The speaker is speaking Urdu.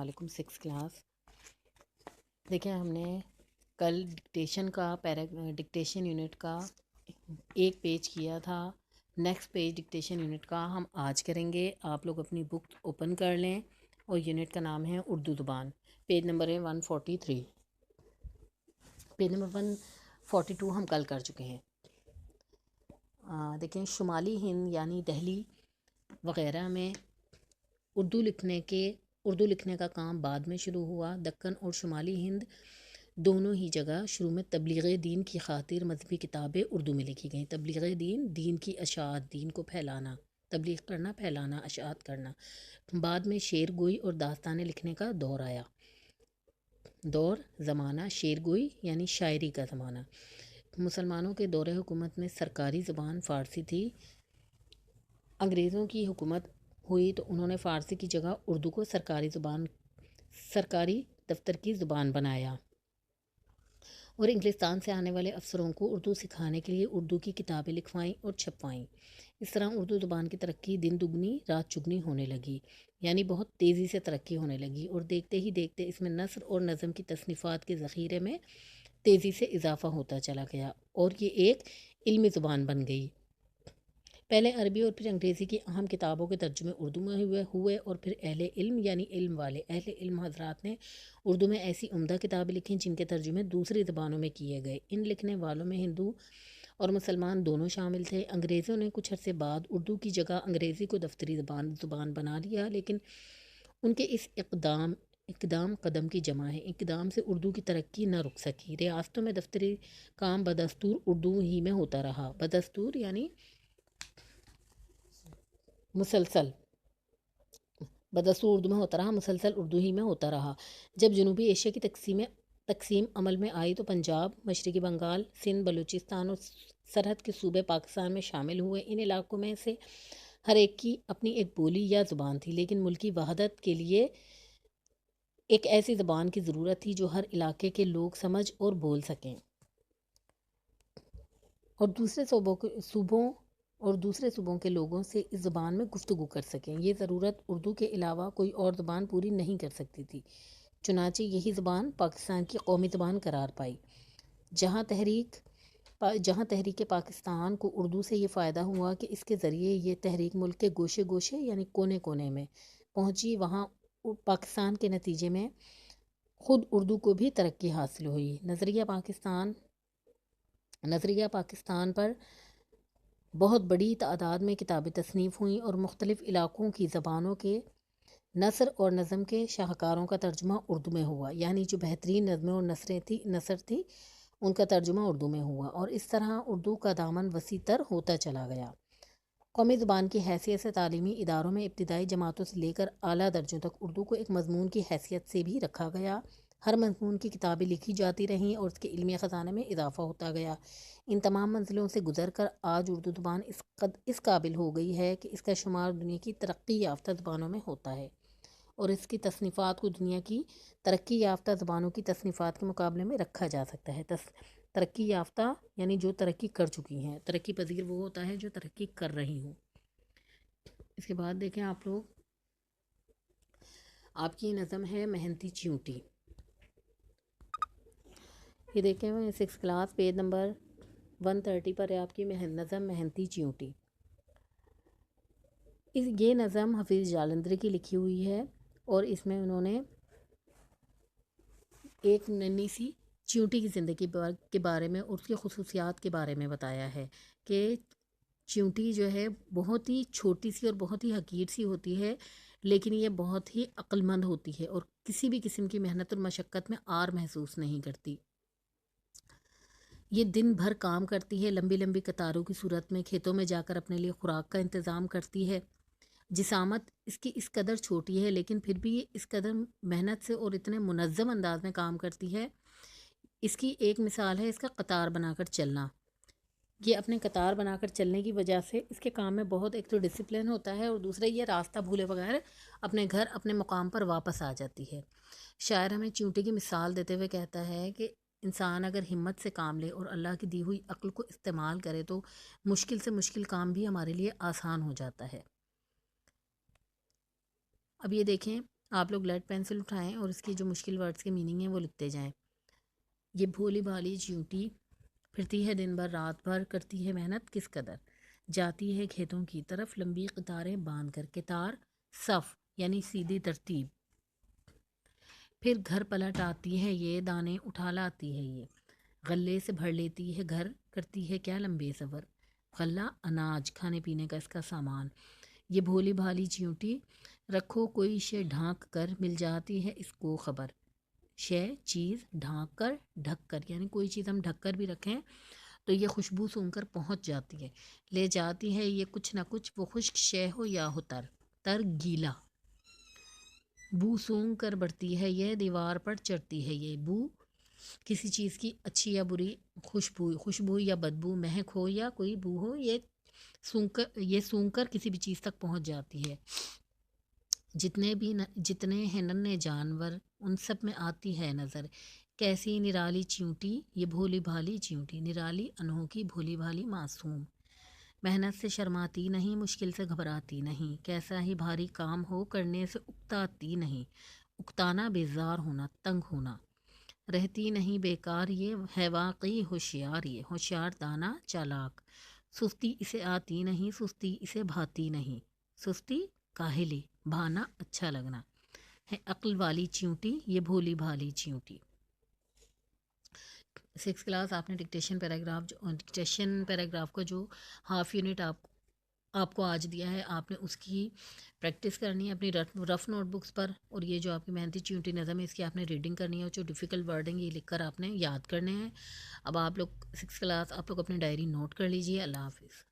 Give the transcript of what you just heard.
علیکم 6 کلاس۔ دیکھیں ہم نے کل ڈکٹیشن یونٹ کا ایک پیج کیا تھا، نیکسٹ پیج ڈکٹیشن یونٹ کا ہم آج کریں گے۔ آپ لوگ اپنی بک اوپن کر لیں اور یونٹ کا نام ہے اردو زبان، پیج نمبر ہے 143۔ پیج نمبر 142 ہم کل کر چکے ہیں۔ دیکھیں شمالی ہند یعنی دہلی وغیرہ میں اردو لکھنے کا کام بعد میں شروع ہوا۔ دکن اور شمالی ہند دونوں ہی جگہ شروع میں تبلیغ دین کی خاطر مذہبی کتابیں اردو میں لکھی گئیں۔ تبلیغ دین کی اشاعت، دین کو پھیلانا، تبلیغ کرنا، پھیلانا، اشاعت کرنا۔ بعد میں شعر گوئی اور داستانیں لکھنے کا دور آیا۔ زمانہ شعر گوئی یعنی شاعری کا زمانہ۔ مسلمانوں کے دور حکومت میں سرکاری زبان فارسی تھی۔ انگریزوں کی حکومت ہوئی تو انہوں نے فارسی کی جگہ اردو کو سرکاری دفتر کی زبان بنایا اور انگلستان سے آنے والے افسروں کو اردو سکھانے کے لیے اردو کی کتابیں لکھوائیں اور چھپوائیں۔ اس طرح اردو زبان کی ترقی دن دگنی رات چگنی ہونے لگی، یعنی بہت تیزی سے ترقی ہونے لگی، اور دیکھتے ہی دیکھتے اس میں نثر اور نظم کی تصنیفات کے ذخیرے میں تیزی سے اضافہ ہوتا چلا گیا اور یہ ایک علمی زبان بن گئی۔ پہلے عربی اور پھر انگریزی کی اہم کتابوں کے ترجمے اردو میں ہوئے اور پھر اہل علم یعنی اہل علم حضرات نے اردو میں ایسی عمدہ کتابیں لکھیں جن کے ترجمے دوسری زبانوں میں کیے گئے۔ ان لکھنے والوں میں ہندو اور مسلمان دونوں شامل تھے۔ انگریزوں نے کچھ عرصے بعد اردو کی جگہ انگریزی کو دفتری زبان بنا لیا، لیکن ان کے اس اقدام قدم کی جمع ہے۔ اقدام سے اردو کی ترقی نہ رک سکی۔ ریاستوں میں دفتری کام بدستور اردو ہی میں ہوتا رہا۔ بدستور یعنی مسلسل، بدستور اردو میں ہوتا رہا، مسلسل اردو ہی میں ہوتا رہا۔ جب جنوبی ایشیا کی تقسیم عمل میں آئی تو پنجاب، مشرقی بنگال، سندھ، بلوچستان اور سرحد کے صوبے پاکستان میں شامل ہوئے۔ ان علاقوں میں سے ہر ایک کی اپنی ایک بولی یا زبان تھی، لیکن ملکی وحدت کے لیے ایک ایسی زبان کی ضرورت تھی جو ہر علاقے کے لوگ سمجھ اور بول سکیں اور دوسرے صوبوں کے لوگوں سے اس زبان میں گفتگو کر سکیں۔ یہ ضرورت اردو کے علاوہ کوئی اور زبان پوری نہیں کر سکتی تھی، چنانچہ یہی زبان پاکستان کی قومی زبان قرار پائی۔ جہاں تحریک پاکستان کو اردو سے یہ فائدہ ہوا کہ اس کے ذریعے یہ تحریک ملک کے گوشے گوشے یعنی کونے کونے میں پہنچی، وہاں پاکستان کے نتیجے میں خود اردو کو بھی ترقی حاصل ہوئی۔ نظریہ پاکستان پر بہت بڑی تعداد میں کتابیں تصنیف ہوئیں اور مختلف علاقوں کی زبانوں کے نثر اور نظم کے شاہکاروں کا ترجمہ اردو میں ہوا، یعنی جو بہترین نظمیں اور نثر تھی ان کا ترجمہ اردو میں ہوا، اور اس طرح اردو کا دامن وسیع تر ہوتا چلا گیا۔ قومی زبان کی حیثیت سے تعلیمی اداروں میں ابتدائی جماعتوں سے لے کر اعلیٰ درجوں تک اردو کو ایک مضمون کی حیثیت سے بھی رکھا گیا۔ ہر مضمون کی کتابیں لکھی جاتی رہیں اور اس کے علمی خزانے میں اضافہ ہوتا گیا۔ ان تمام منزلوں سے گزر کر آج اردو زبان اس قابل ہو گئی ہے کہ اس کا شمار دنیا کی ترقی یافتہ زبانوں میں ہوتا ہے اور اس کی تصنیفات کو دنیا کی ترقی یافتہ زبانوں کی تصنیفات کے مقابلے میں رکھا جا سکتا ہے۔ ترقی یافتہ یعنی جو ترقی کر چکی ہیں، ترقی پذیر وہ ہوتا ہے جو ترقی کر رہی ہوں۔ اس کے بعد دیکھیں آپ لوگ، آپ کی نظم ہے محنتی چیونٹی۔ یہ دیکھیں 6 کلاس پیج نمبر 130 پر ہے آپ کی نظم محنتی چیونٹی۔ یہ نظم حفیظ جالندھری کی لکھی ہوئی ہے اور اس میں انہوں نے ایک ننھی سی چیونٹی کی زندگی کے بارے میں اور اس کی خصوصیات کے بارے میں بتایا ہے کہ چیونٹی جو ہے بہت ہی چھوٹی سی اور بہت ہی حقیر سی ہوتی ہے، لیکن یہ بہت ہی عقل مند ہوتی ہے اور کسی بھی قسم کی محنت اور مشقت میں آر محسوس نہیں کرتی۔ یہ دن بھر کام کرتی ہے، لمبی لمبی قطاروں کی صورت میں کھیتوں میں جا کر اپنے لیے خوراک کا انتظام کرتی ہے۔ جسامت اس کی اس قدر چھوٹی ہے لیکن پھر بھی یہ اس قدر محنت سے اور اتنے منظم انداز میں کام کرتی ہے۔ اس کی ایک مثال ہے اس کا قطار بنا کر چلنا۔ یہ اپنے قطار بنا کر چلنے کی وجہ سے اس کے کام میں بہت ایک تو ڈسپلن ہوتا ہے اور دوسرا یہ راستہ بھولے بغیر اپنے گھر اپنے مقام پر واپس آ جاتی ہے۔ شاعر ہمیں چیونٹی کی مثال دیتے ہوئے کہتا ہے کہ انسان اگر ہمت سے کام لے اور اللہ کی دی ہوئی عقل کو استعمال کرے تو مشکل سے مشکل کام بھی ہمارے لیے آسان ہو جاتا ہے۔ اب یہ دیکھیں آپ لوگ لیڈ پینسل اٹھائیں اور اس کی جو مشکل ورڈز کے میننگ ہیں وہ لکھتے جائیں. یہ بھولی بھالی چیونٹی پھرتی ہے دن بھر رات بھر، کرتی ہے محنت کس قدر، جاتی ہے کھیتوں کی طرف لمبی قطاریں باندھ کر. قطار صف یعنی سیدھی ترتیب. پھر گھر پلٹ آتی ہے یہ، دانے اٹھا لاتی ہے یہ، غلے سے بھر لیتی ہے گھر، کرتی ہے کیا لمبے سفر. غلہ اناج کھانے پینے کا اس کا سامان. یہ بھولی بھالی چیونٹی رکھو کوئی شے ڈھانک کر، مل جاتی ہے اس کو خبر. شے چیز، ڈھانک کر ڈھک کر، یعنی کوئی چیز ہم ڈھک کر بھی رکھیں تو یہ خوشبو سونگھ کر پہنچ جاتی ہے. لے جاتی ہے یہ کچھ نہ کچھ، وہ خشک شے ہو یا ہو تر، تر گیلا. بو سونگھ کر بڑھتی ہے یہ، دیوار پر چڑھتی ہے یہ. بو کسی چیز کی اچھی یا بری خوشبو یا بدبو، مہک ہو یا کوئی بو ہو، یہ سونگھ کر کسی بھی چیز تک پہنچ جاتی ہے. جتنے ہیں ننھے جانور ان سب میں آتی ہے نظر، کیسی نرالی چیونٹی یہ بھولی بھالی چیونٹی. نرالی انوکھی، بھولی بھالی معصوم. محنت سے شرماتی نہیں، مشکل سے گھبراتی نہیں، کیسا ہی بھاری کام ہو کرنے سے اکتاتی نہیں. اکتانا بیزار ہونا، تنگ ہونا. رہتی نہیں بیکار یہ، ہے واقعی ہوشیار یہ، ہوشیار دانا چالاک. سستی اسے آتی نہیں، سستی اسے بھاتی نہیں. سستی کاہلی، بھانا اچھا لگنا. ہے عقل والی چیونٹی یہ بھولی بھالی چیونٹی. 6 کلاس آپ نے ڈکٹیشن پیراگراف کا جو ہاف یونٹ آپ کو آج دیا ہے، آپ نے اس کی پریکٹس کرنی ہے اپنی رف نوٹ بکس پر. اور یہ جو آپ کی محنتی چیونٹی نظم ہے اس کی آپ نے ریڈنگ کرنی ہے، اور جو ڈیفیکلٹ ورڈنگ یہ لکھ کر آپ نے یاد کرنے ہیں. اب آپ لوگ 6 کلاس آپ لوگ اپنی ڈائری نوٹ کر لیجئے. اللہ حافظ.